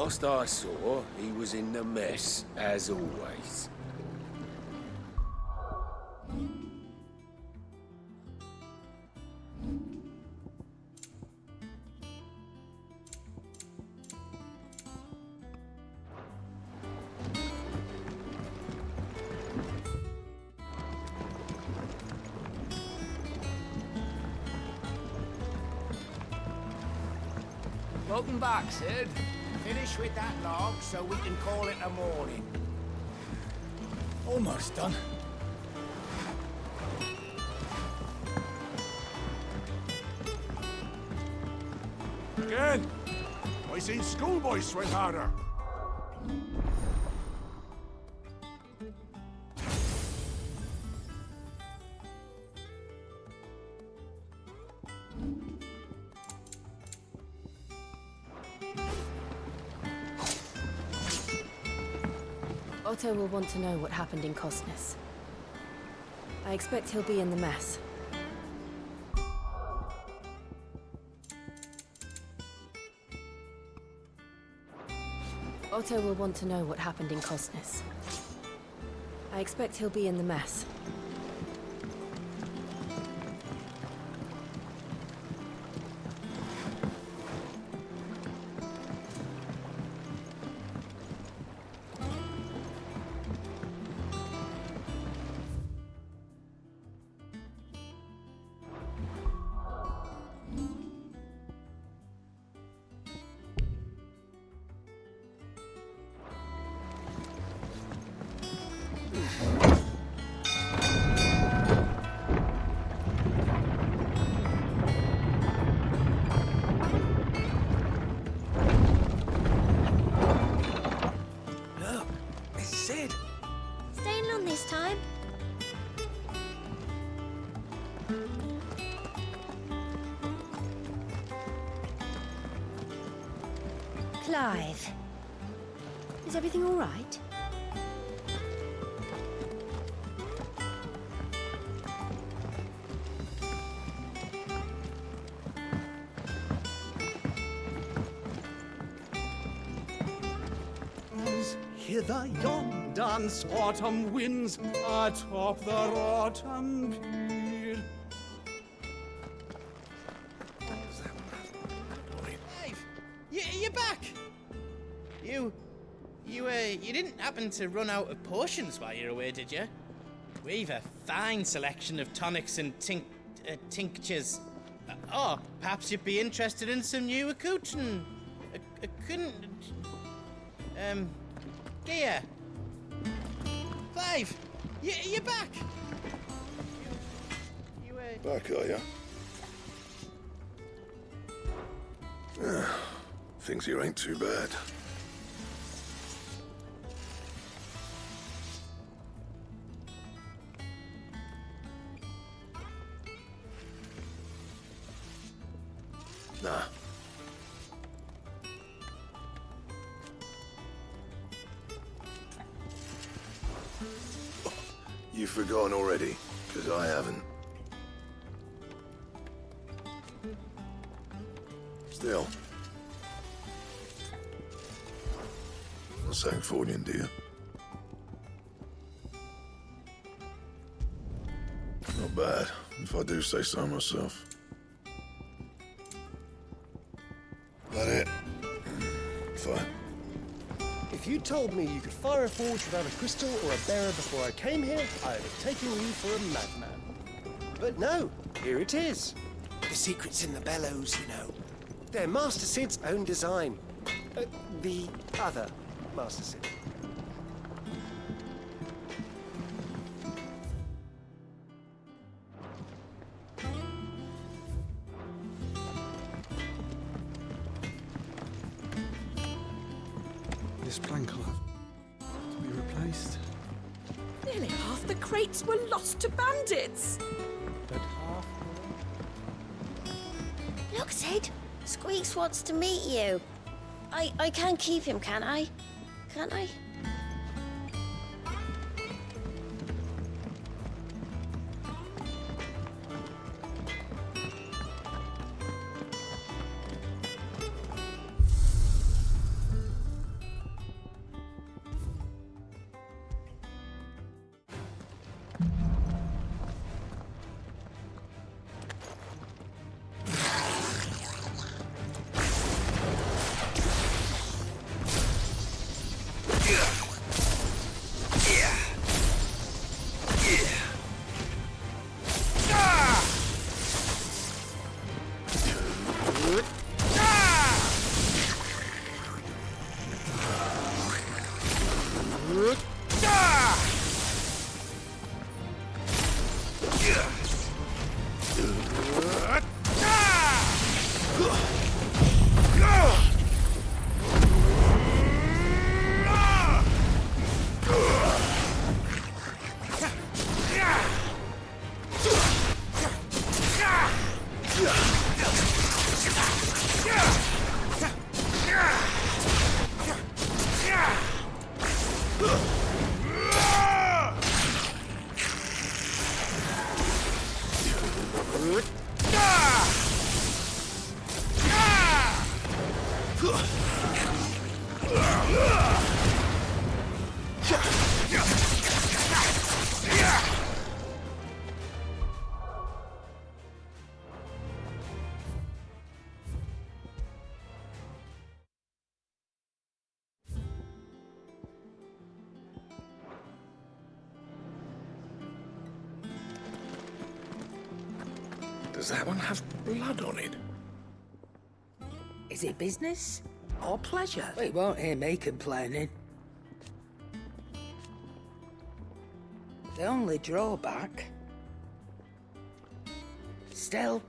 Last I saw, he was in the mess, as always. Welcome back, Sid. Finish with that log so we can call it a morning. Almost done. Again! I seen schoolboys sweat harder. Otto will want to know what happened in Costness. I expect he'll be in the mess. Otto will want to know what happened in Costness. I expect he'll be in the mess. Staying on this time? Clive, is everything all right? Hither yon dance autumn winds atop the autumn peel. Clive, you're back. You didn't happen to run out of potions while you're away, did you? We've a fine selection of tonics and tinctures. Perhaps you'd be interested in some new accoutrement. Gear. Clive, you're back. Back, are ya? Things here ain't too bad. Nah. You've forgotten already, because I haven't. Still. Not saying Fornian, do you? Not bad, if I do say so myself. That it? Fine. If you told me you could fire a forge without a crystal or a bearer before I came here, I'd have taken you for a madman. But no, here it is. The secret's in the bellows, you know. They're Master Sid's own design. The other Master Sid. This plank will have to be replaced. Nearly half the crates were lost to bandits. But half. Look, Sid. Squeaks wants to meet you. I can't keep him, can I? Can't I? Does that one have blood on it? Is it business or pleasure? It won't hear me complaining. The only drawback... Still...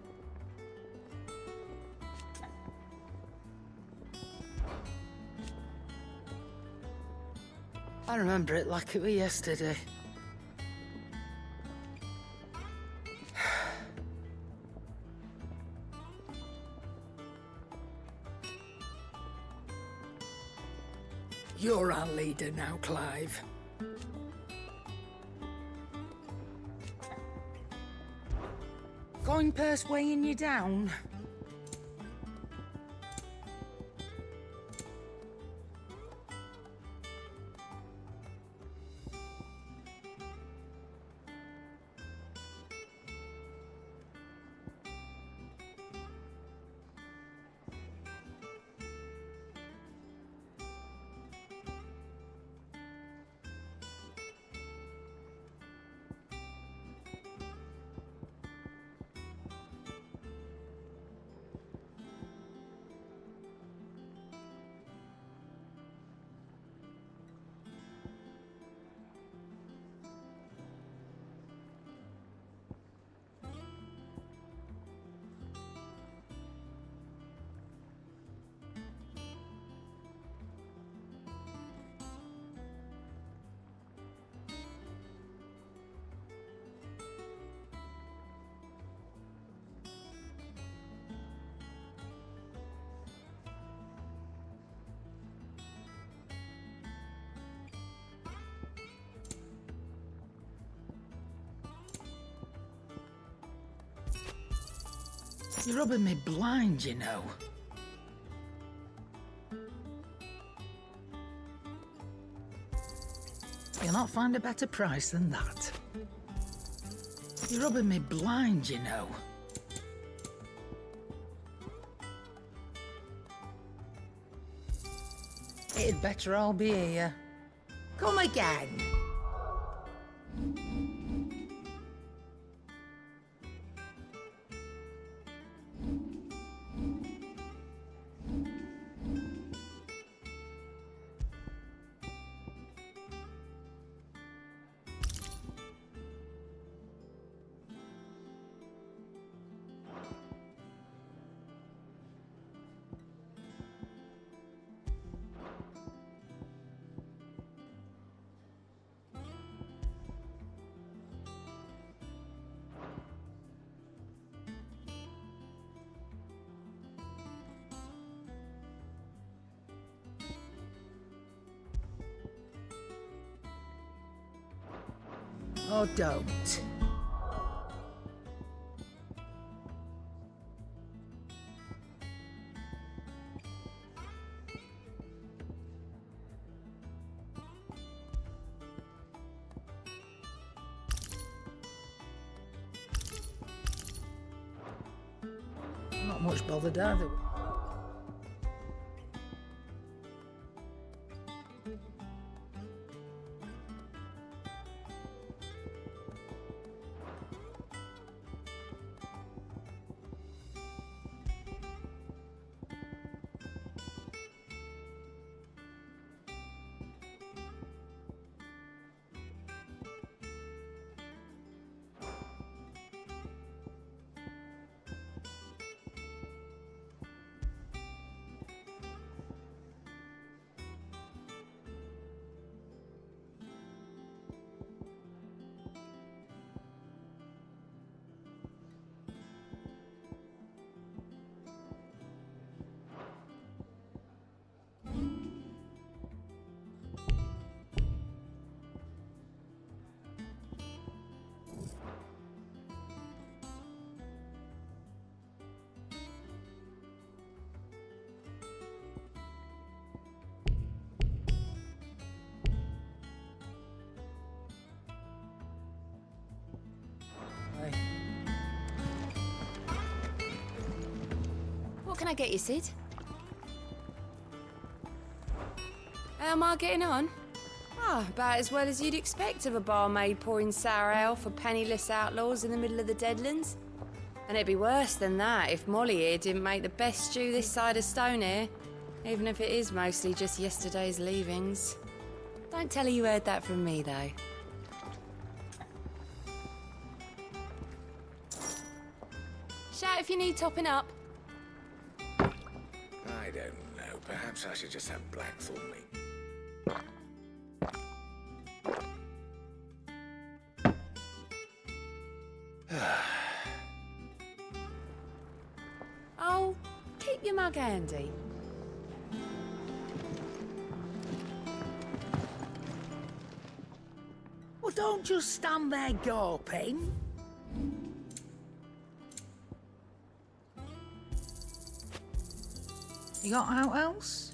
I remember it like it was yesterday. You're our leader now, Clive. Coin purse weighing you down? You're rubbing me blind, you know. You'll not find a better price than that. You're rubbing me blind, you know. It'd better all be here. Come again. Or don't. Not much bothered either. can I get you, Sid? How am I getting on? Ah, about as well as you'd expect of a barmaid pouring sour ale for penniless outlaws in the middle of the Deadlands. And it'd be worse than that if Molly here didn't make the best stew this side of Stone here, even if it is mostly just yesterday's leavings. Don't tell her you heard that from me, though. Shout if you need topping up. I don't know. Perhaps I should just have blackthorn meat. Oh, keep your mug handy. Well, don't just stand there gawping. You got out else?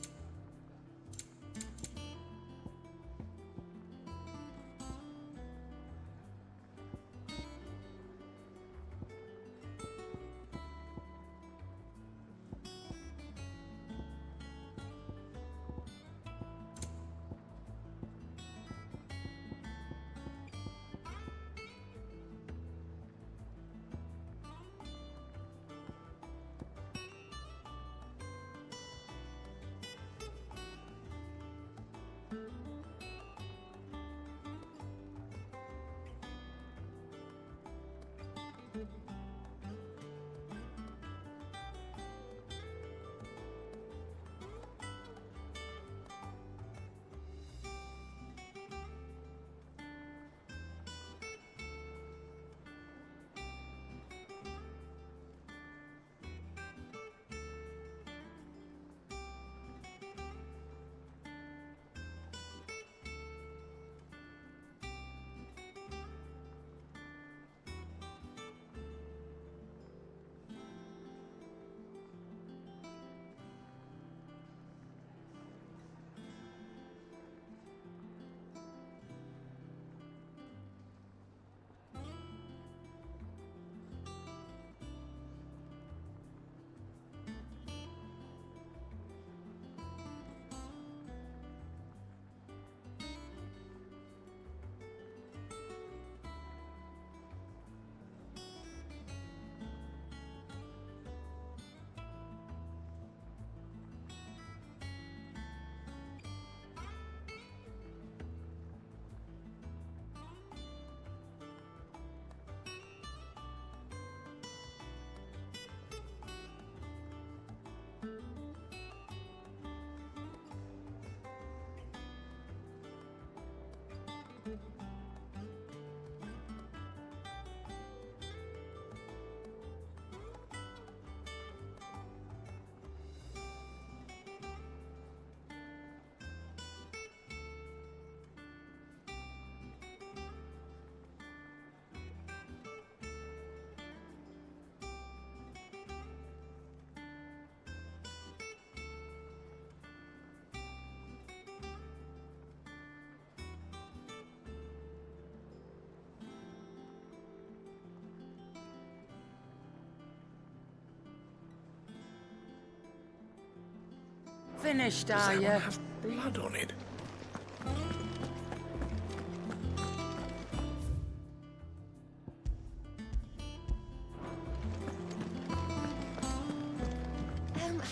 Finished, Does are that you? one have blood on it?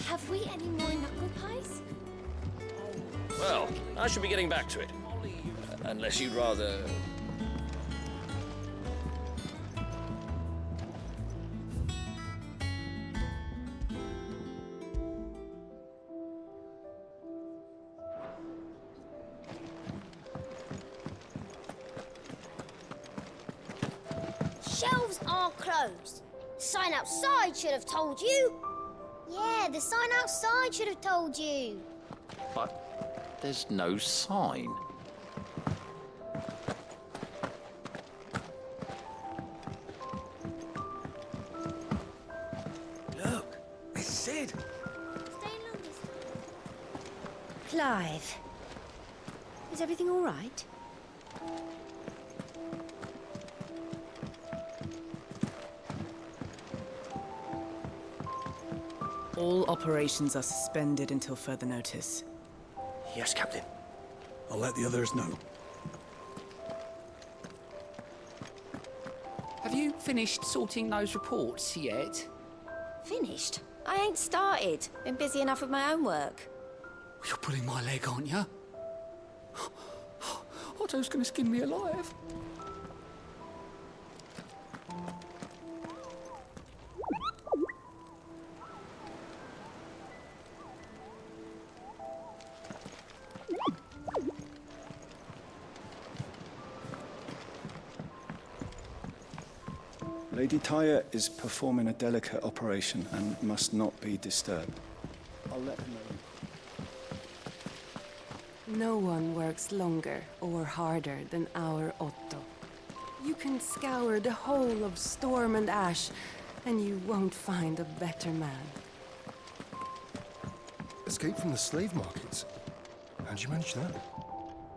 Have we any more knuckle pies? Well, I should be getting back to it. Unless you'd rather... Shelves are closed. Sign outside should have told you. Yeah, the sign outside should have told you. But there's no sign. Look, it's Sid. Stay long this time. Clive, is everything all right? All operations are suspended until further notice. Yes, Captain. I'll let the others know. Have you finished sorting those reports yet? Finished? I ain't started. Been busy enough with my own work. You're pulling my leg, aren't you? Otto's gonna skin me alive. Lady Tyre is performing a delicate operation and must not be disturbed. I'll let her know. No one works longer or harder than our Otto. You can scour the whole of Storm and Ash, and you won't find a better man. Escape from the slave markets. How'd you manage that?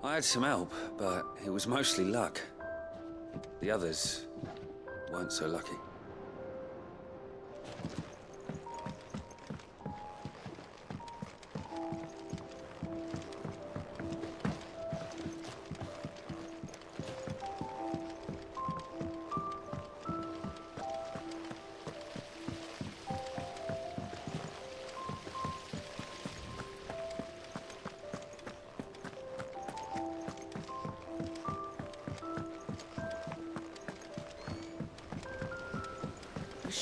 I had some help, but it was mostly luck. The others weren't so lucky.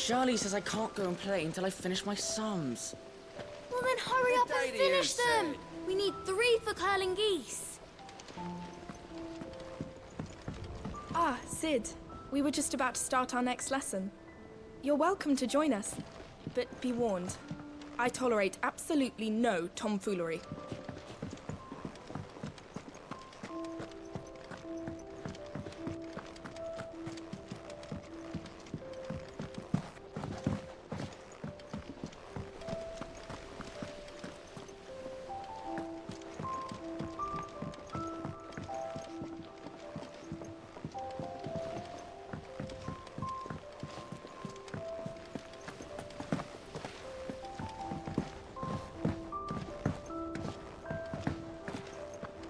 Charlie says I can't go and play until I finish my sums. Well then hurry up and finish them! We need 3 for curling geese. Ah, Sid. We were just about to start our next lesson. You're welcome to join us, but be warned. I tolerate absolutely no tomfoolery.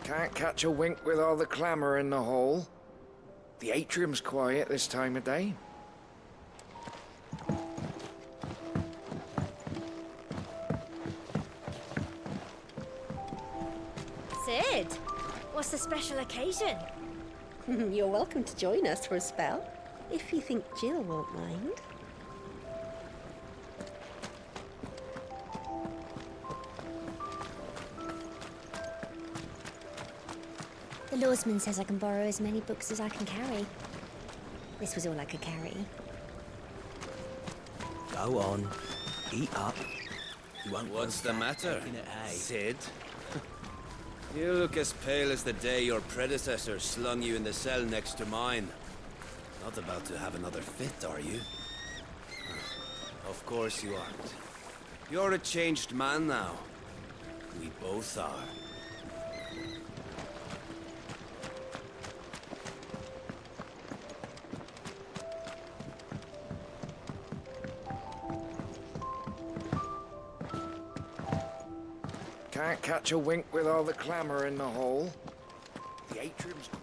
Can't catch a wink with all the clamour in the hall. The atrium's quiet this time of day. Sid, what's the special occasion? You're welcome to join us for a spell, if you think Jill won't mind. The lawsman says I can borrow as many books as I can carry. This was all I could carry. Go on. Eat up. You won't. What's the matter, Sid? You look as pale as the day your predecessor slung you in the cell next to mine. Not about to have another fit, are you? Of course you aren't. You're a changed man now. We both are. Can't catch a wink with all the clamour in the hall. The atrium's quiet.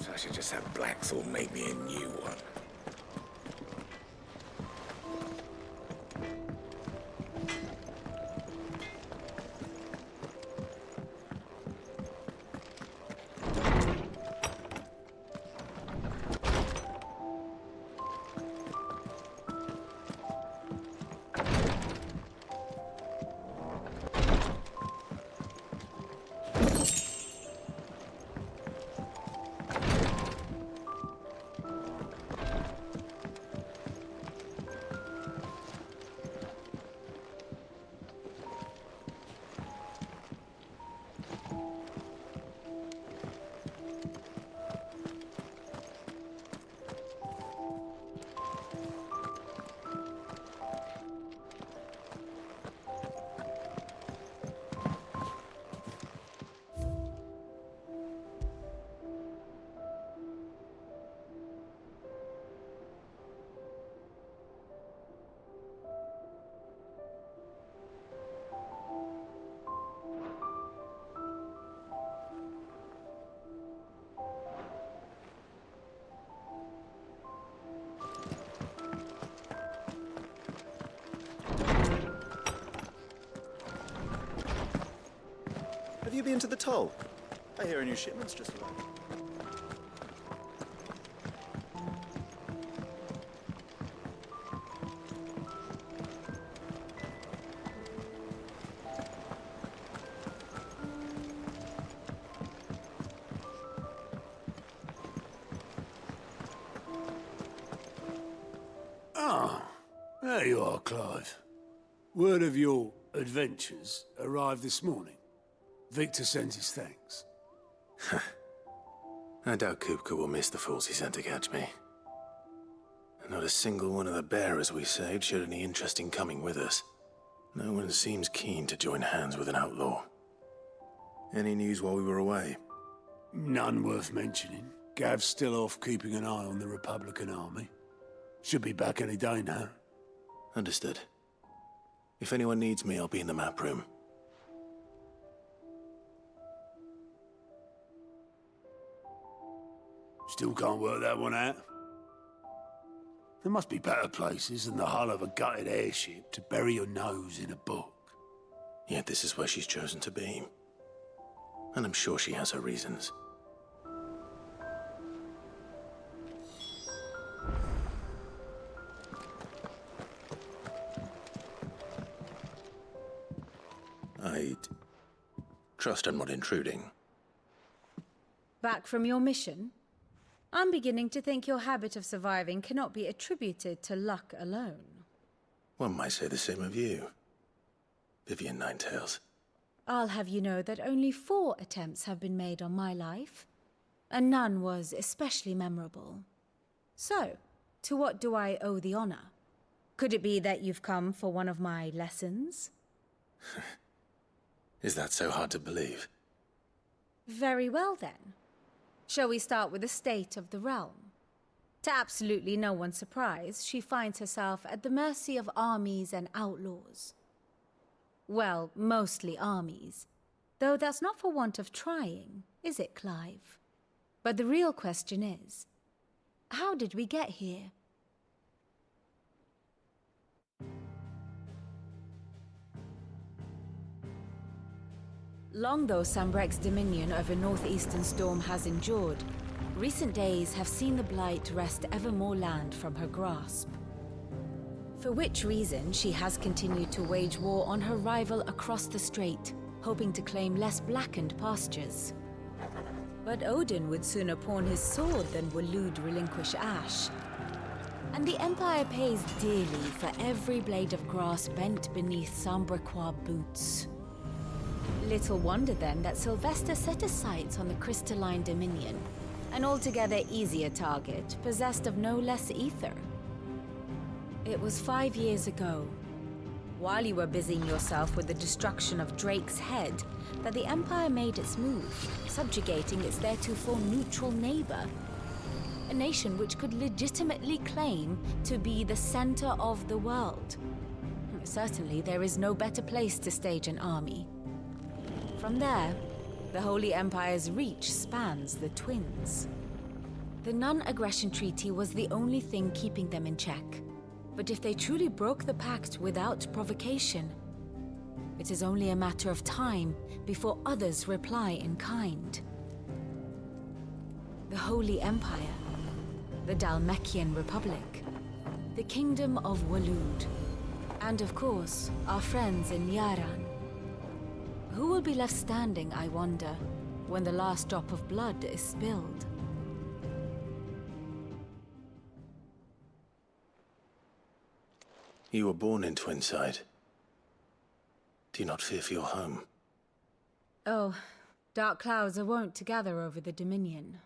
I should just have Blackthorn make me a new one. Have you been to the toll? I hear a new shipment's just arrived. There you are, Clive. Word of your adventures arrived this morning. Victor sends his thanks. I doubt Kupka will miss the fools he sent to catch me. And not a single one of the bearers we saved showed any interest in coming with us. No one seems keen to join hands with an outlaw. Any news while we were away? None worth mentioning. Gav's still off keeping an eye on the Republican army. Should be back any day now. Understood. If anyone needs me, I'll be in the map room. Still can't work that one out. There must be better places than the hull of a gutted airship to bury your nose in a book. Yet this is where she's chosen to be. And I'm sure she has her reasons. I trust I'm not intruding. Back from your mission? I'm beginning to think your habit of surviving cannot be attributed to luck alone. One might say the same of you, Vivian Ninetails. I'll have you know that only 4 attempts have been made on my life, and none was especially memorable. So, to what do I owe the honor? Could it be that you've come for one of my lessons? Is that so hard to believe? Very well then. Shall we start with the state of the realm? To absolutely no one's surprise, she finds herself at the mercy of armies and outlaws. Well, mostly armies. Though that's not for want of trying, is it, Clive? But the real question is, how did we get here? Long though Sambrek's dominion over northeastern Storm has endured, recent days have seen the Blight wrest ever more land from her grasp. For which reason, she has continued to wage war on her rival across the strait, hoping to claim less blackened pastures. But Odin would sooner pawn his sword than Waloed relinquish Ash. And the Empire pays dearly for every blade of grass bent beneath Sambrequois boots. Little wonder then that Sylvester set his sights on the crystalline dominion, an altogether easier target, possessed of no less ether. It was 5 years ago, while you were busying yourself with the destruction of Drake's head, that the Empire made its move, subjugating its theretofore neutral neighbor. A nation which could legitimately claim to be the center of the world. Certainly, there is no better place to stage an army. From there, the Holy Empire's reach spans the Twins. The non-aggression treaty was the only thing keeping them in check. But if they truly broke the pact without provocation, it is only a matter of time before others reply in kind. The Holy Empire, the Dalmekian Republic, the Kingdom of Waloed, and of course, our friends in Yaran. Who will be left standing, I wonder, when the last drop of blood is spilled? You were born in Twinside. Do you not fear for your home? Oh, dark clouds are wont to gather over the Dominion.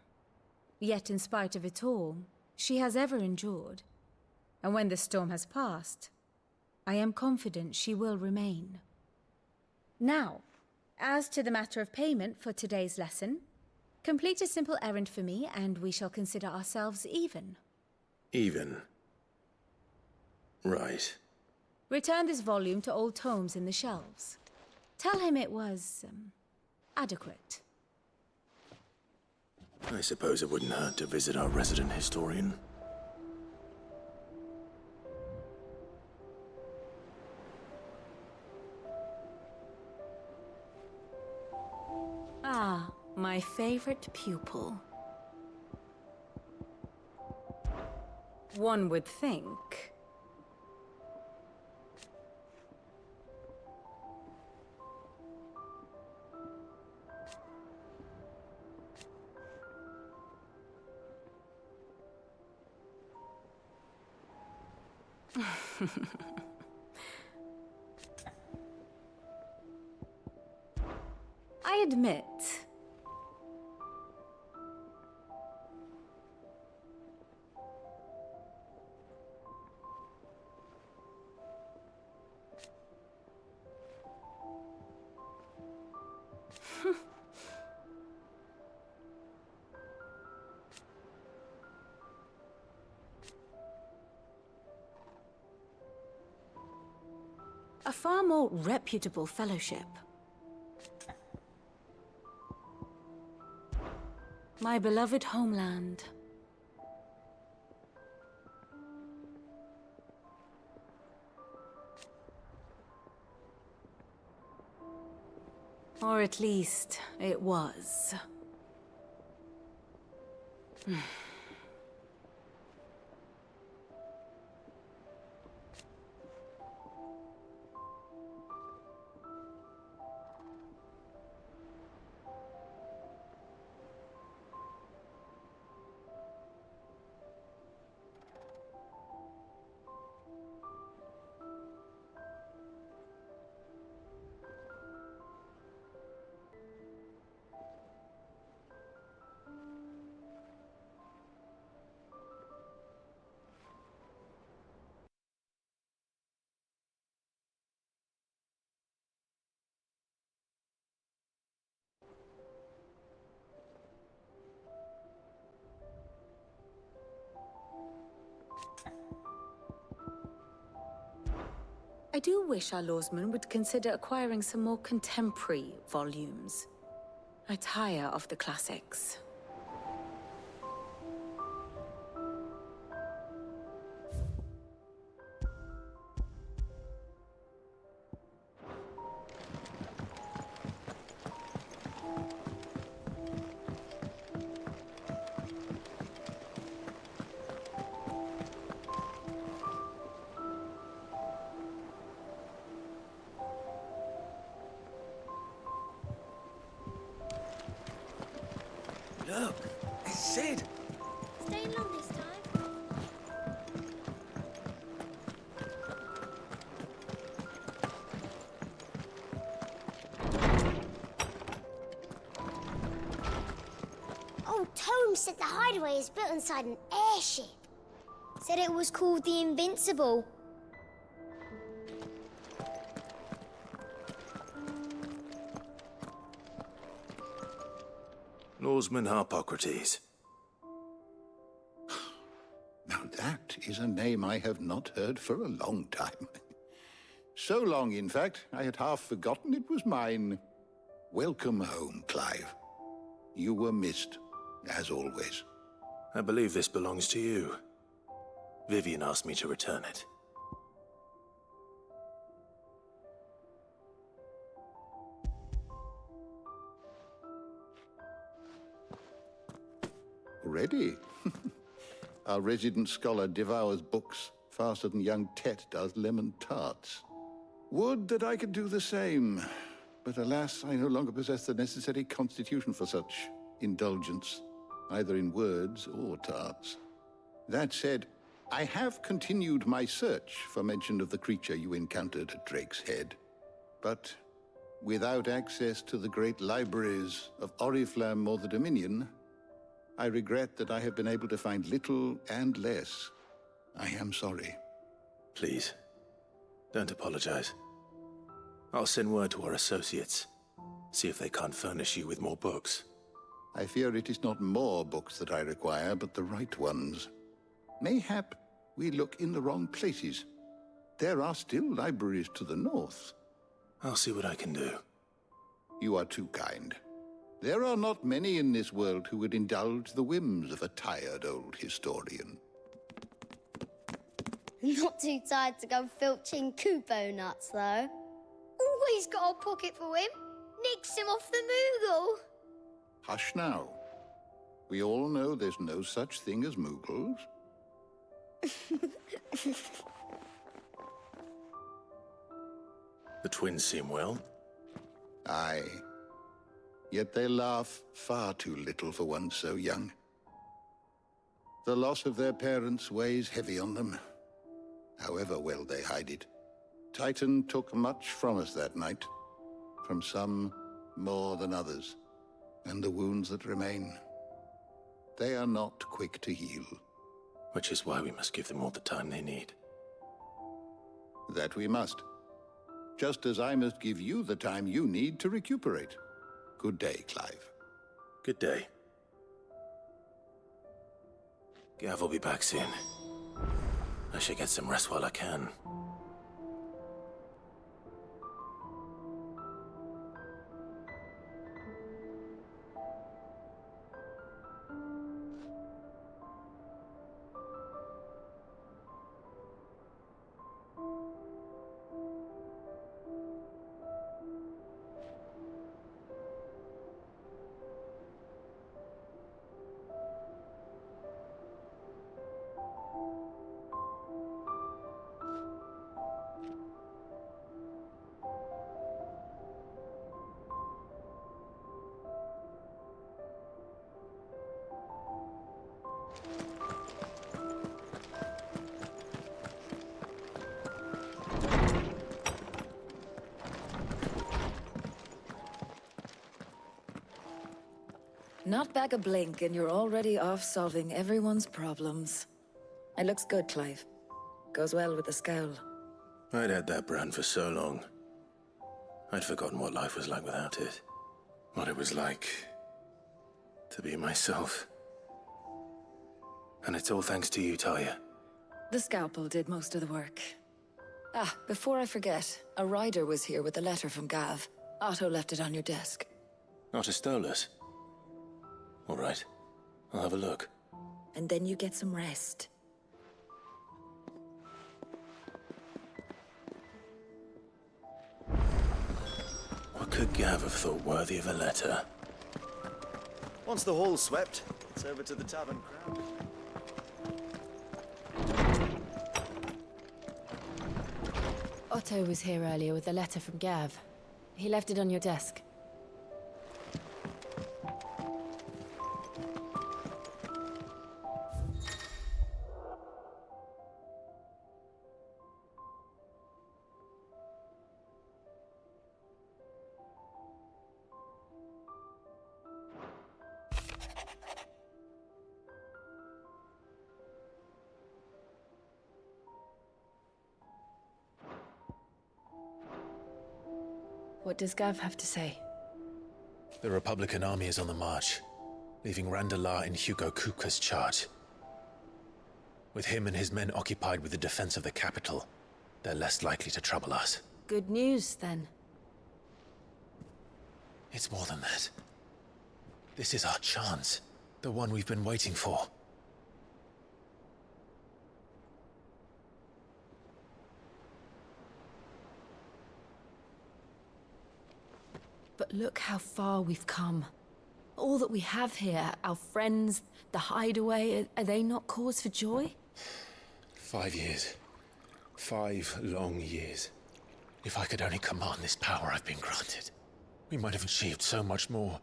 Yet in spite of it all, she has ever endured. And when the storm has passed, I am confident she will remain. Now, as to the matter of payment for today's lesson, complete a simple errand for me and we shall consider ourselves even. Even? Right. Return this volume to old tomes in the shelves. Tell him it was, adequate. I suppose it wouldn't hurt to visit our resident historian. Ah, my favorite pupil. One would think. I admit. A far more reputable fellowship. My beloved homeland. Or at least, it was. I do wish our lawsmen would consider acquiring some more contemporary volumes. I tire of the classics. Look, it's Sid. Staying long this time? Old Tome said the hideaway is built inside an airship. Said it was called the Invincible. Lawsman Harpocrates. Now that is a name I have not heard for a long time. So long, in fact, I had half forgotten it was mine. Welcome home, Clive. You were missed, as always. I believe this belongs to you. Vivian asked me to return it. Ready? Our resident scholar devours books faster than young Tet does lemon tarts. Would that I could do the same, but alas, I no longer possess the necessary constitution for such indulgence, either in words or tarts. That said, I have continued my search for mention of the creature you encountered at Drake's Head, but without access to the great libraries of Oriflamme or the Dominion, I regret that I have been able to find little and less. I am sorry. Please, don't apologize. I'll send word to our associates. See if they can't furnish you with more books. I fear it is not more books that I require, but the right ones. Mayhap we look in the wrong places. There are still libraries to the north. I'll see what I can do. You are too kind. There are not many in this world who would indulge the whims of a tired old historian. Not too tired to go filching Kupo nuts, though. Always got a pocket for him. Nicks him off the Moogle. Hush now. We all know there's no such thing as Moogles. The twins seem well. Aye. Yet they laugh far too little for one so young. The loss of their parents weighs heavy on them, however well they hide it. Titan took much from us that night, from some more than others, and the wounds that remain, they are not quick to heal. Which is why we must give them all the time they need. That we must. Just as I must give you the time you need to recuperate. Good day, Clive. Good day. Gav will be back soon. I should get some rest while I can. Not back a blink and you're already off solving everyone's problems. It looks good, Clive. Goes well with the scowl. I'd had that brand for so long. I'd forgotten what life was like without it. What it was like to be myself. And it's all thanks to you, Talia. The scalpel did most of the work. Ah, before I forget, a rider was here with a letter from Gav. Otto left it on your desk. Otto stole us. All right. I'll have a look. And then you get some rest. What could Gav have thought worthy of a letter? Once the hall's swept, it's over to the tavern crowd. Otto was here earlier with a letter from Gav. He left it on your desk. What does Gav have to say? The Republican army is on the march, leaving Randalar in Hugo Kuka's charge. With him and his men occupied with the defense of the capital, they're less likely to trouble us. Good news, then. It's more than that. This is our chance, the one we've been waiting for. But look how far we've come. All that we have here, our friends, the hideaway, are they not cause for joy? 5 years. 5 long years. If I could only command this power I've been granted, we might have achieved so much more.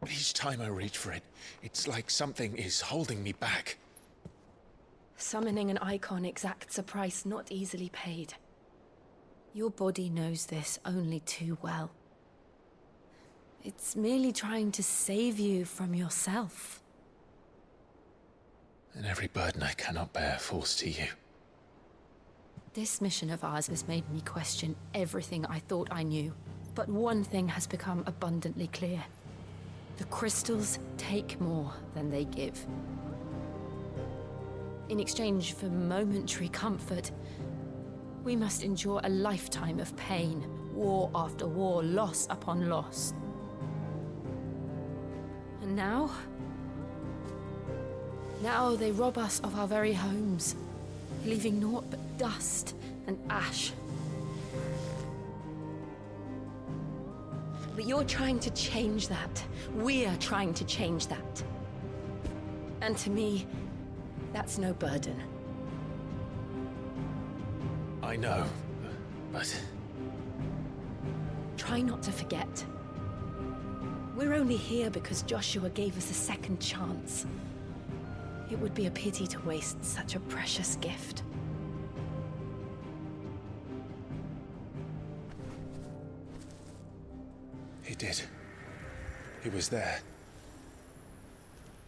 But each time I reach for it, it's like something is holding me back. Summoning an icon exacts a price not easily paid. Your body knows this only too well. It's merely trying to save you from yourself. And every burden I cannot bear falls to you. This mission of ours has made me question everything I thought I knew. But one thing has become abundantly clear. The crystals take more than they give. In exchange for momentary comfort, we must endure a lifetime of pain, war after war, loss upon loss. And now they rob us of our very homes, leaving naught but dust and ash. But you're trying to change that. We're trying to change that. And to me, that's no burden. I know, but... Try not to forget. We're only here because Joshua gave us a second chance. It would be a pity to waste such a precious gift. He did. He was there.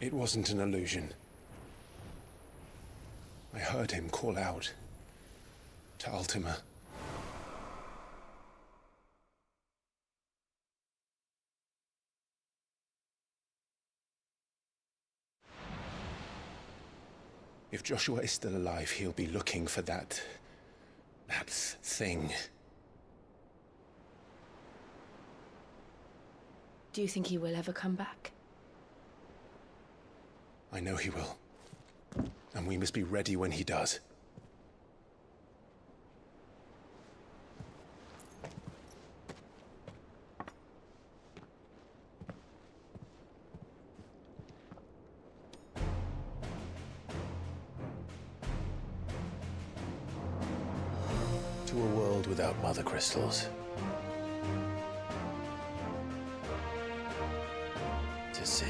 It wasn't an illusion. I heard him call out to Ultima. If Joshua is still alive, he'll be looking for that thing. Do you think he will ever come back? I know he will. And we must be ready when he does. To a world without mother crystals. To Sid.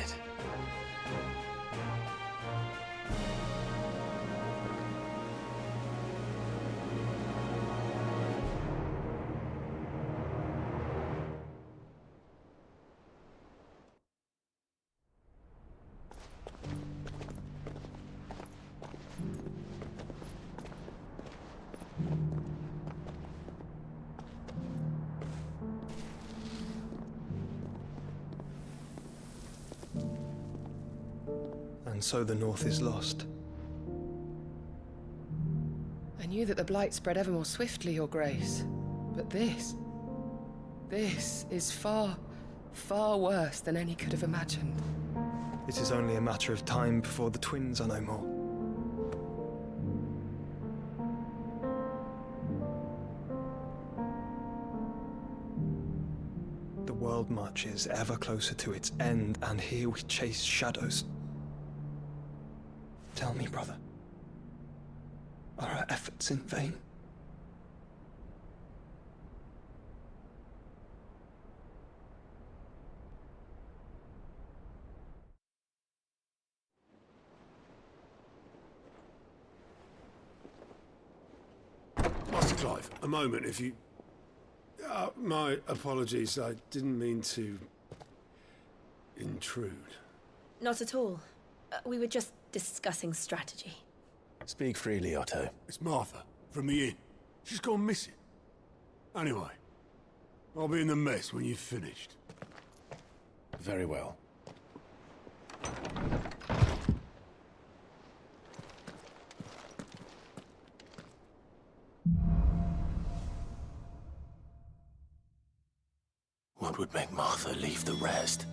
And so the North is lost. I knew that the Blight spread ever more swiftly, Your Grace. But this is far, far worse than any could have imagined. It is only a matter of time before the twins are no more. The world marches ever closer to its end, and here we chase shadows. Tell me, brother, are our efforts in vain? Master Clive, a moment, if you... my apologies, I didn't mean to... intrude. Not at all. We were just discussing strategy. Speak freely, Otto. It's Martha, from the inn. She's gone missing. Anyway, I'll be in the mess when you've finished. Very well. What would make Martha leave the rest?